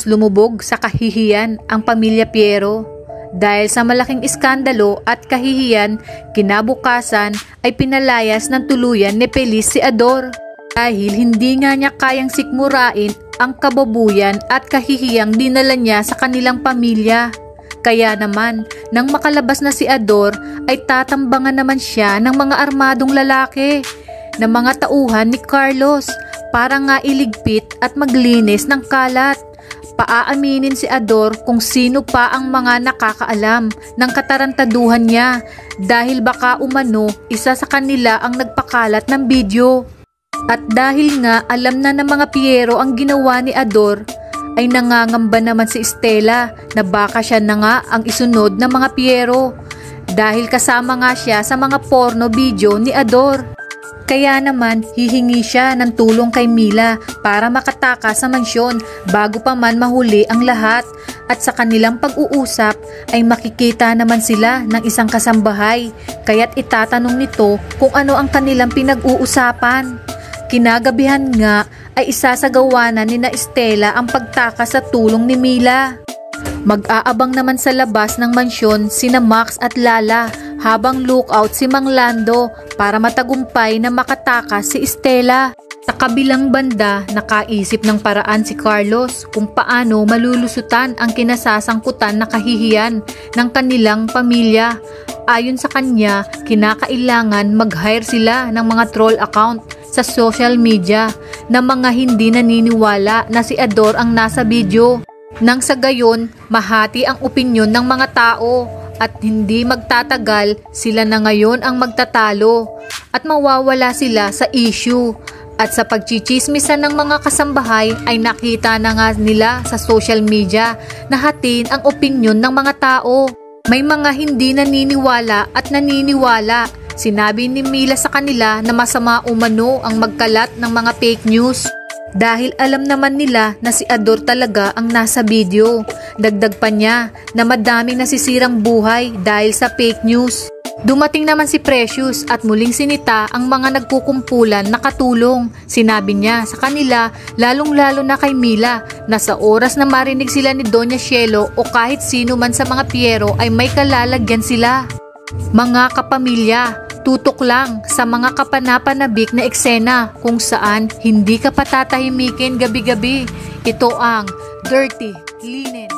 halos lumubog sa kahihiyan ang pamilya Piero. Dahil sa malaking iskandalo at kahihiyan, kinabukasan ay pinalayas ng tuluyan ni Feliz si Ador. Dahil hindi nga niya kayang sikmurain ang kababuyan at kahihiyang dinala niya sa kanilang pamilya. Kaya naman, nang makalabas na si Ador, ay tatambangan naman siya ng mga armadong lalaki na mga tauhan ni Carlos para nga iligpit at maglinis ng kalat. Paaaminin si Ador kung sino pa ang mga nakakaalam ng katarantaduhan niya dahil baka umano isa sa kanila ang nagpakalat ng video. At dahil nga alam na ng mga Piero ang ginawa ni Ador, ay nangangamba naman si Stella na baka siya na nga ang isunod ng mga Piero dahil kasama nga siya sa mga porno video ni Ador. Kaya naman hihingi siya ng tulong kay Mila para makatakas sa mansyon bago pa man mahuli ang lahat, at sa kanilang pag-uusap ay makikita naman sila ng isang kasambahay kaya't itatanong nito kung ano ang kanilang pinag-uusapan. Kinagabihan nga ay isasagawa na ni Stella ang pagtakas sa tulong ni Mila. Mag-aabang naman sa labas ng mansyon sina Max at Lala habang lookout si Mang Lando para matagumpay na makatakas si Stella. Sa kabilang banda, nakaisip ng paraan si Carlos kung paano malulusutan ang kinasasangkutan na kahihiyan ng kanilang pamilya. Ayon sa kanya, kinakailangan mag-hire sila ng mga troll account sa social media na mga hindi naniniwala na si Ador ang nasa video. Nang sa gayon, mahati ang opinyon ng mga tao at hindi magtatagal sila na ngayon ang magtatalo at mawawala sila sa issue. At sa pagchichismisan ng mga kasambahay ay nakita na nga nila sa social media na hatin ang opinyon ng mga tao. May mga hindi naniniwala at naniniwala. Sinabi ni Mila sa kanila na masama umano ang magkalat ng mga fake news. Dahil alam naman nila na si Ador talaga ang nasa video. Dagdag pa niya na madaming nasisirang buhay dahil sa fake news. Dumating naman si Precious at muling sinita ang mga nagkukumpulan na katulong. Sinabi niya sa kanila, lalong-lalo na kay Mila, na sa oras na marinig sila ni Doña Cielo o kahit sino man sa mga Piero ay may kalalagyan sila. Mga kapamilya, tutok lang sa mga kapanapanabik na eksena kung saan hindi ka patatahimikin gabi-gabi. Ito ang Dirty Linen.